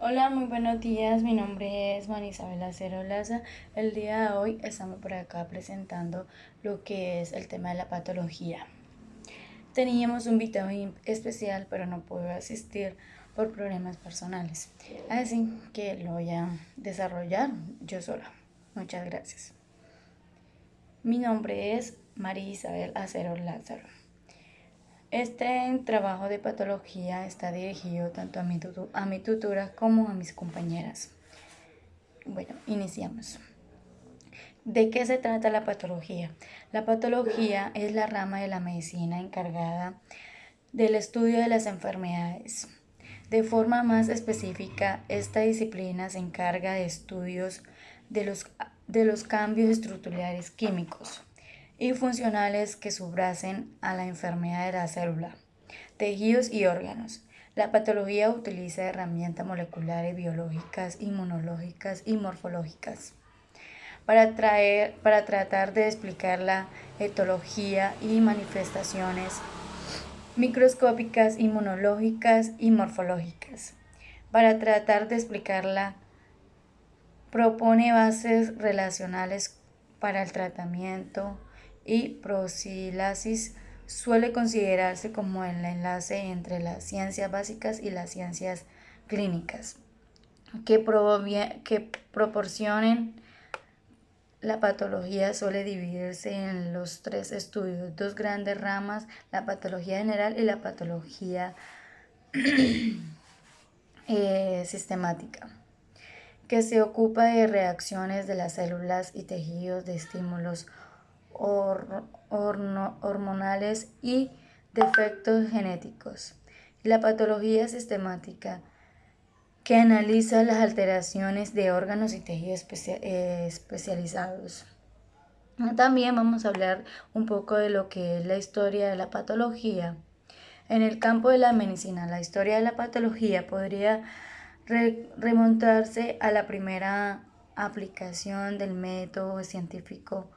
Hola, muy buenos días. Mi nombre es Marisabel Acero Laza. El día de hoy estamos por acá presentando lo que es el tema de la patología. Teníamos un invitado especial, pero no pudo asistir por problemas personales. Así que lo voy a desarrollar yo sola. Muchas gracias. Mi nombre es María Isabel Acero Lázaro. Este trabajo de patología está dirigido tanto a mi tutora como a mis compañeras. Bueno, iniciamos. ¿De qué se trata la patología? La patología es la rama de la medicina encargada del estudio de las enfermedades. De forma más específica, esta disciplina se encarga de estudios de los cambios estructurales químicos y funcionales que subyacen a la enfermedad de la célula, tejidos y órganos. La patología utiliza herramientas moleculares, biológicas, inmunológicas y morfológicas para tratar de explicar la etología y manifestaciones microscópicas, inmunológicas y morfológicas. Para tratar de explicarla, propone bases relacionales para el tratamiento y profilaxis suele considerarse como el enlace entre las ciencias básicas y las ciencias clínicas, que proporcionen la patología suele dividirse en los tres estudios, dos grandes ramas, la patología general y la patología sistemática, que se ocupa de reacciones de las células y tejidos, de estímulos hormonales y defectos genéticos. La patología sistemática, que analiza las alteraciones de órganos y tejidos especializados. También vamos a hablar un poco de lo que es la historia de la patología. En el campo de la medicina, la historia de la patología podría remontarse a la primera aplicación del método científico,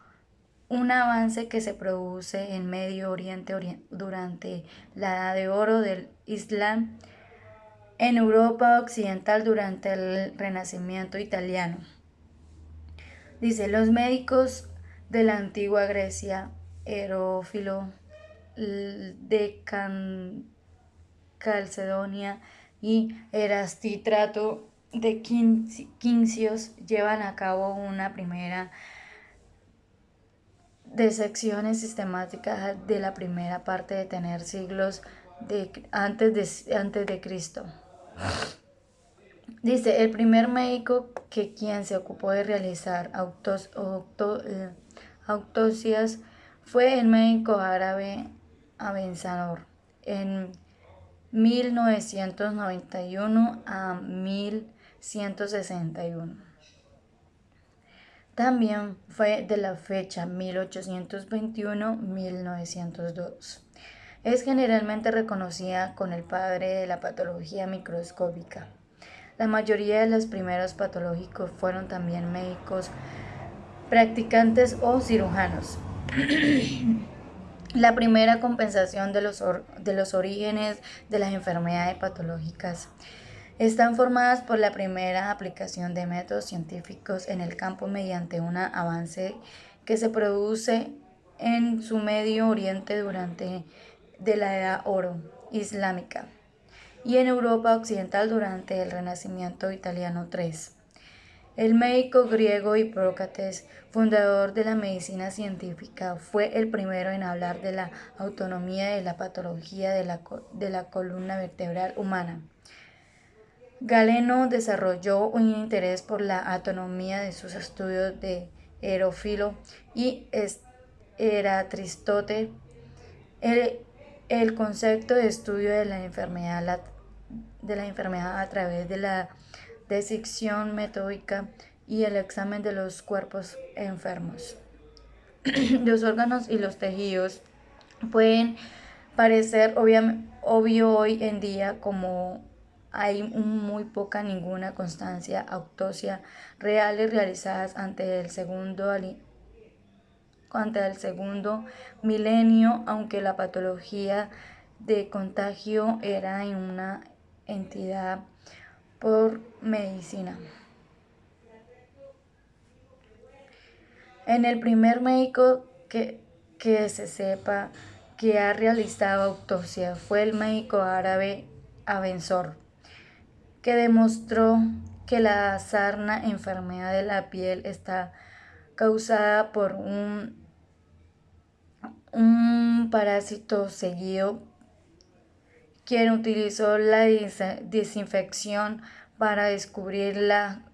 un avance que se produce en Medio Oriente durante la Edad de Oro del Islam, en Europa Occidental durante el Renacimiento italiano. Dice, los médicos de la antigua Grecia, Herófilo de Calcedonia y Erastítrato de Quincios llevan a cabo una primera disecciones sistemáticas de la primera parte de tener siglos antes de Cristo. Dice, el primer médico quien se ocupó de realizar autopsias fue el médico árabe Avensanor en 1991 a 1161. También fue de la fecha 1821-1902. Es generalmente reconocida con el padre de la patología microscópica. La mayoría de los primeros patológicos fueron también médicos, practicantes o cirujanos. La primera compensación de los orígenes de las enfermedades patológicas están formadas por la primera aplicación de métodos científicos en el campo mediante un avance que se produce en su Medio Oriente durante de la Edad Oro islámica y en Europa Occidental durante el Renacimiento italiano III. El médico griego Hipócrates, fundador de la medicina científica, fue el primero en hablar de la autonomía de la patología de la columna vertebral humana. Galeno desarrolló un interés por la autonomía de sus estudios de Herófilo y Eratristote. El concepto de estudio de la enfermedad a través de la disección metódica y el examen de los cuerpos enfermos. Los órganos y los tejidos pueden parecer obvio hoy en día, como hay muy poca ninguna constancia autopsia reales realizadas ante el segundo milenio, aunque la patología de contagio era en una entidad por medicina. En el primer médico que se sepa que ha realizado autopsia fue el médico árabe Avenzoar, que demostró que la sarna, enfermedad de la piel, está causada por un parásito seguido, quien utilizó la desinfección para descubrir la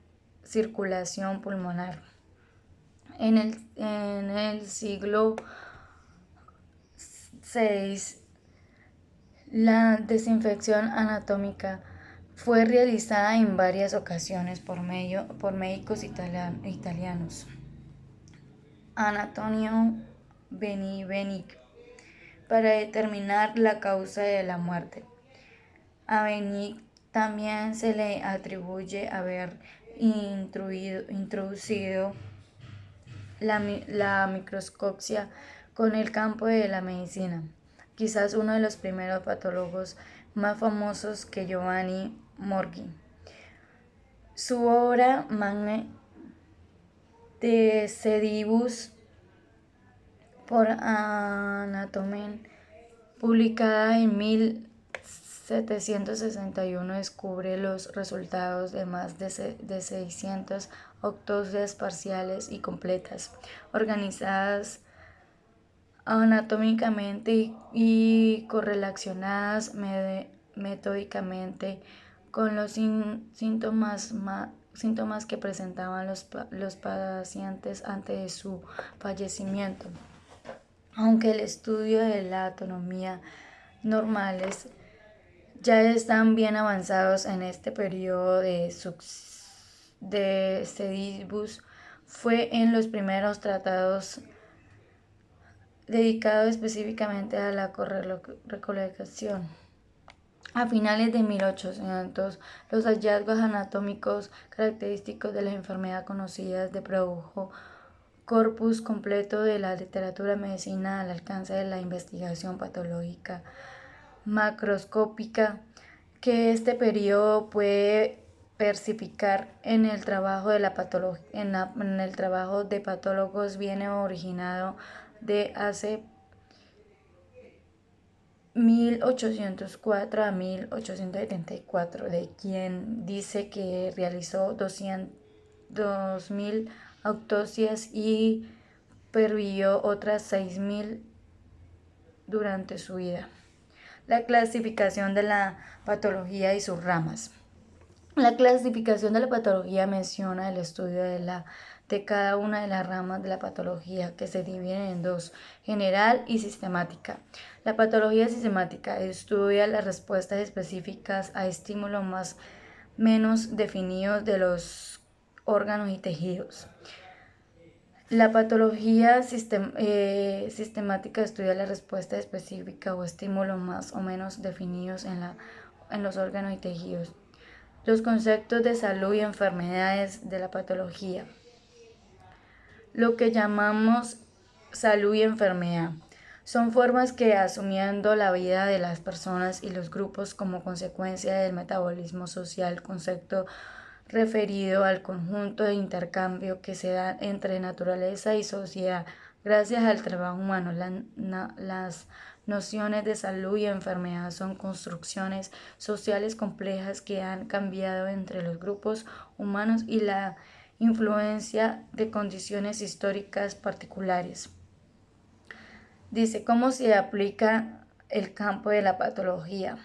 circulación pulmonar. En el siglo VI, la desinfección anatómica fue realizada en varias ocasiones por médicos italianos. Antonio Benvenike, para determinar la causa de la muerte. A Benvenike también se le atribuye haber introducido la microscopia con el campo de la medicina, quizás uno de los primeros patólogos más famosos que Giovanni Morghi. Su obra magna De Sedibus por Anatomen, publicada en 1761, descubre los resultados de más de 600 autopsias parciales y completas, organizadas anatómicamente y correlacionadas metódicamente con los síntomas que presentaban los pacientes antes de su fallecimiento. Aunque el estudio de la anatomía normales ya están bien avanzados en este periodo de Sedibus, fue en los primeros tratados dedicado específicamente a la recolección. A finales de 1800, los hallazgos anatómicos característicos de la enfermedad conocidas de produjo corpus completo de la literatura medicina al alcance de la investigación patológica macroscópica, que este periodo puede percipicar en el trabajo de en el trabajo de patólogos viene originado de hace 1804 a 1874, de quien dice que realizó 2.000 autopsias y pervivió otras 6.000 durante su vida. La clasificación de la patología y sus ramas. La clasificación de la patología menciona el estudio de cada una de las ramas de la patología, que se dividen en dos: general y sistemática. La patología sistemática estudia las respuestas específicas a estímulos más menos definidos de los órganos y tejidos. La patología sistemática estudia la respuesta específica o estímulos más o menos definidos en los órganos y tejidos. Los conceptos de salud y enfermedades de la patología. Lo que llamamos salud y enfermedad son formas que, asumiendo la vida de las personas y los grupos como consecuencia del metabolismo social, concepto referido al conjunto de intercambio que se da entre naturaleza y sociedad gracias al trabajo humano. Las nociones de salud y enfermedad son construcciones sociales complejas que han cambiado entre los grupos humanos y la influencia de condiciones históricas particulares. Dice, ¿cómo se aplica el campo de la patología?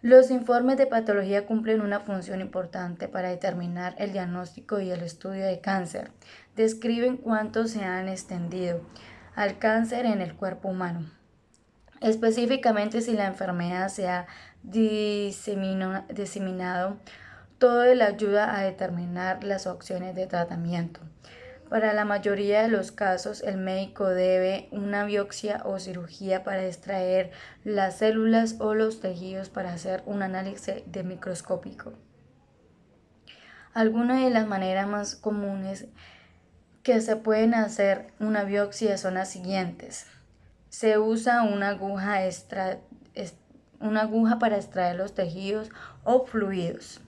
Los informes de patología cumplen una función importante para determinar el diagnóstico y el estudio de cáncer. Describen cuánto se han extendido al cáncer en el cuerpo humano. Específicamente, si la enfermedad se ha diseminado, todo le ayuda a determinar las opciones de tratamiento. Para la mayoría de los casos, el médico debe una biopsia o cirugía para extraer las células o los tejidos para hacer un análisis microscópico. Algunas de las maneras más comunes que se pueden hacer una biopsia son las siguientes. Se usa una aguja para extraer los tejidos o fluidos.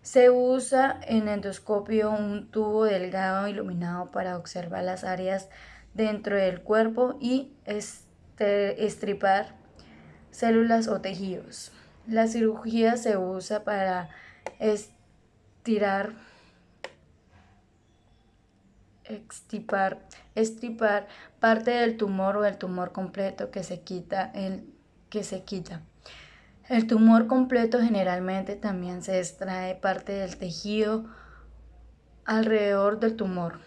Se usa en endoscopio un tubo delgado iluminado para observar las áreas dentro del cuerpo y estripar células o tejidos. La cirugía se usa para estirar, estripar parte del tumor o el tumor completo que se quita. El tumor completo generalmente también se extrae parte del tejido alrededor del tumor.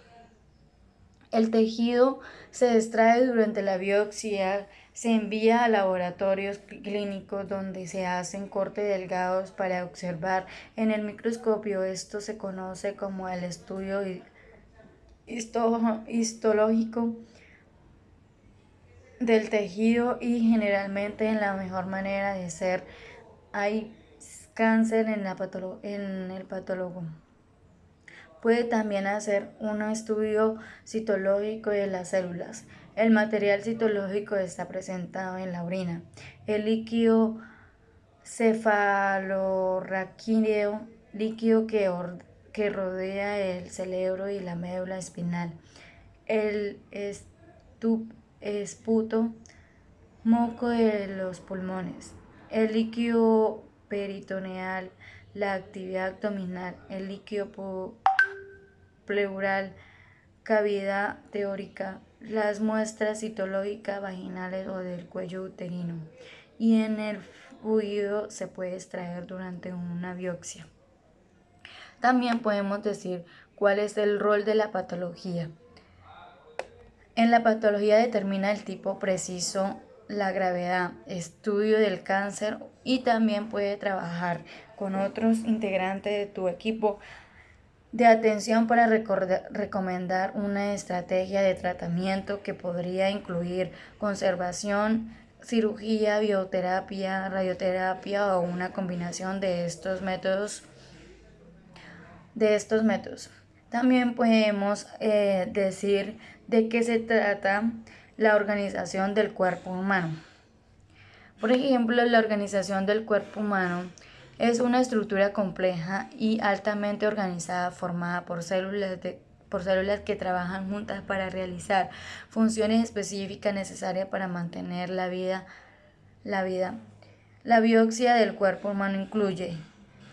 El tejido se extrae durante la biopsia, se envía a laboratorios clínicos donde se hacen cortes delgados para observar en el microscopio. Esto se conoce como el estudio histológico del tejido y generalmente en la mejor manera de ser hay cáncer en el patólogo. Puede también hacer un estudio citológico de las células. El material citológico está presentado en la orina. El líquido cefalorraquídeo, líquido que rodea el cerebro y la médula espinal. El esputo, moco de los pulmones. El líquido peritoneal, la actividad abdominal. El líquido pleural, cavidad teórica, las muestras citológicas vaginales o del cuello uterino, y en el fluido se puede extraer durante una biopsia. También podemos decir cuál es el rol de la patología. En la patología determina el tipo preciso, la gravedad, estudio del cáncer y también puede trabajar con otros integrantes de tu equipo de atención para recomendar una estrategia de tratamiento que podría incluir conservación, cirugía, bioterapia, radioterapia o una combinación de estos métodos. También podemos decir de qué se trata la organización del cuerpo humano. Por ejemplo, la organización del cuerpo humano es una estructura compleja y altamente organizada formada por células que trabajan juntas para realizar funciones específicas necesarias para mantener la vida. La biopsia del cuerpo humano incluye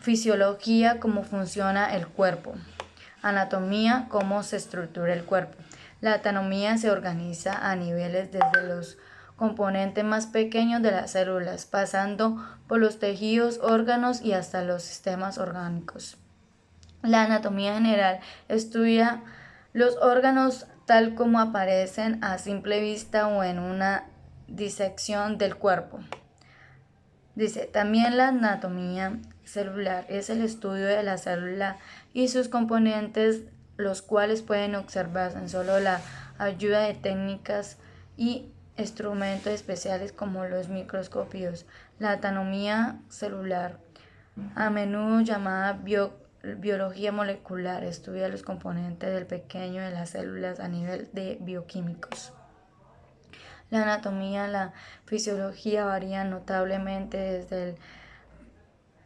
fisiología, cómo funciona el cuerpo; anatomía, cómo se estructura el cuerpo. La anatomía se organiza a niveles desde los componentes más pequeños de las células, pasando por los tejidos, órganos y hasta los sistemas orgánicos. La anatomía general estudia los órganos tal como aparecen a simple vista o en una disección del cuerpo. También la anatomía celular es el estudio de la célula y sus componentes, los cuales pueden observarse en solo la ayuda de técnicas y instrumentos especiales como los microscopios. La anatomía celular, a menudo llamada biología molecular, estudia los componentes del pequeño de las células a nivel de bioquímicos. La anatomía y la fisiología varían notablemente desde la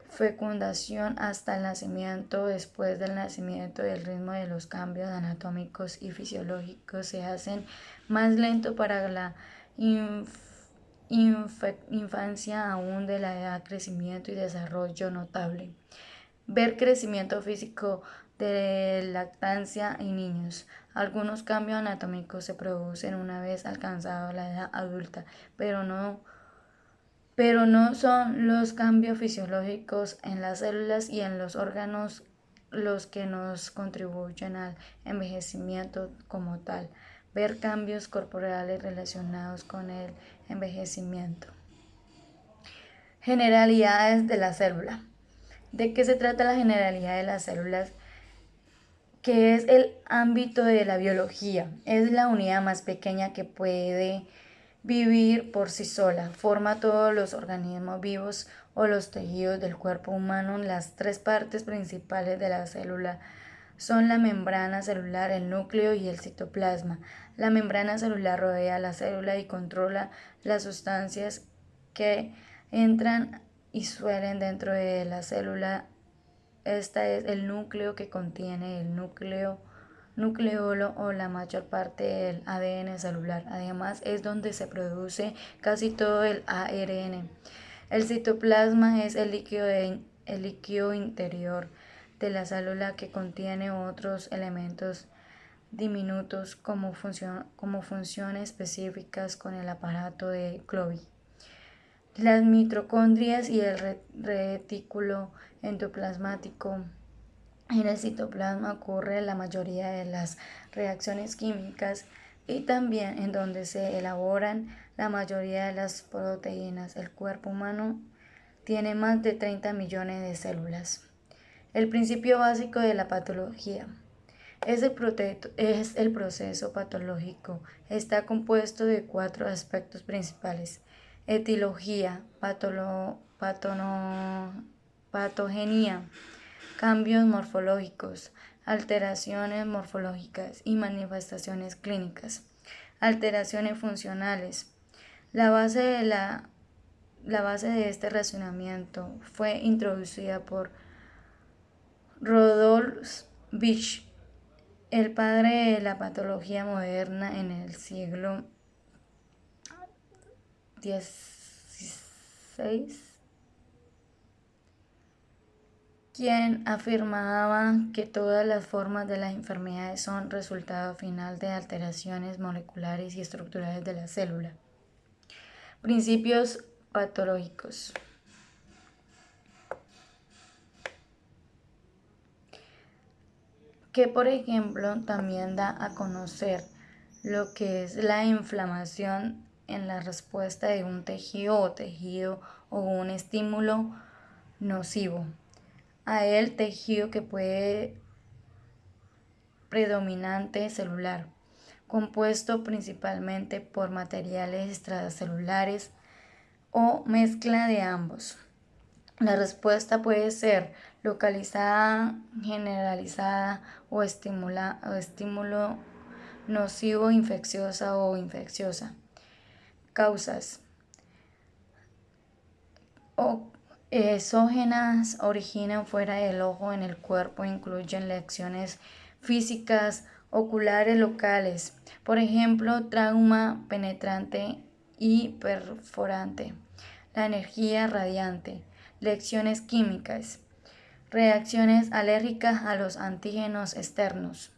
fecundación hasta el nacimiento. Después del nacimiento, el ritmo de los cambios anatómicos y fisiológicos se hacen más lento para la infancia, aún de la edad, crecimiento y desarrollo notable. Ver crecimiento físico de lactancia en niños. Algunos cambios anatómicos se producen una vez alcanzada la edad adulta, pero no son los cambios fisiológicos en las células y en los órganos los que nos contribuyen al envejecimiento como tal. Ver cambios corporales relacionados con el envejecimiento. Generalidades de la célula. ¿De qué se trata la generalidad de las células? Que es el ámbito de la biología. Es la unidad más pequeña que puede vivir por sí sola. Forma todos los organismos vivos o los tejidos del cuerpo humano. Las tres partes principales de la célula son la membrana celular, el núcleo y el citoplasma. La membrana celular rodea la célula y controla las sustancias que entran y salen dentro de la célula Esta es el núcleo que contiene el nucleolo o la mayor parte del ADN celular. Además, es donde se produce casi todo el ARN. El citoplasma es el líquido interior de la célula que contiene otros elementos diminutos como funciones específicas con el aparato de Clovey. Las mitocondrias y el retículo endoplasmático. En el citoplasma ocurre la mayoría de las reacciones químicas y también en donde se elaboran la mayoría de las proteínas. El cuerpo humano tiene más de 30 millones de células. El principio básico de la patología es el proceso patológico. Está compuesto de 4 aspectos principales: etiología, patogenia, cambios morfológicos, alteraciones morfológicas y manifestaciones clínicas. Alteraciones funcionales. La base de este razonamiento fue introducida por Rudolf Virchow, el padre de la patología moderna en el siglo XVI, quien afirmaba que todas las formas de las enfermedades son resultado final de alteraciones moleculares y estructurales de la célula. Principios patológicos. Que por ejemplo también da a conocer lo que es la inflamación en la respuesta de un tejido o un estímulo nocivo a el tejido que puede predominante celular, compuesto principalmente por materiales extracelulares o mezcla de ambos. La respuesta puede ser localizada, generalizada o estímulo nocivo, infecciosa o infecciosa. Causas exógenas originan fuera del ojo en el cuerpo, incluyen lesiones físicas, oculares locales, por ejemplo, trauma penetrante y perforante, la energía radiante, lesiones químicas, reacciones alérgicas a los antígenos externos,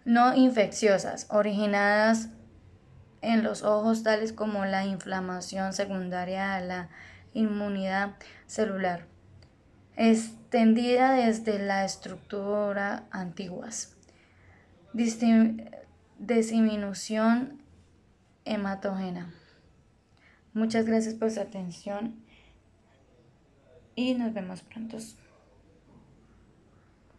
no infecciosas, originadas en los ojos, tales como la inflamación secundaria a la inmunidad celular, extendida desde la estructura antiguas, disminución hematógena. Muchas gracias por su atención y nos vemos pronto.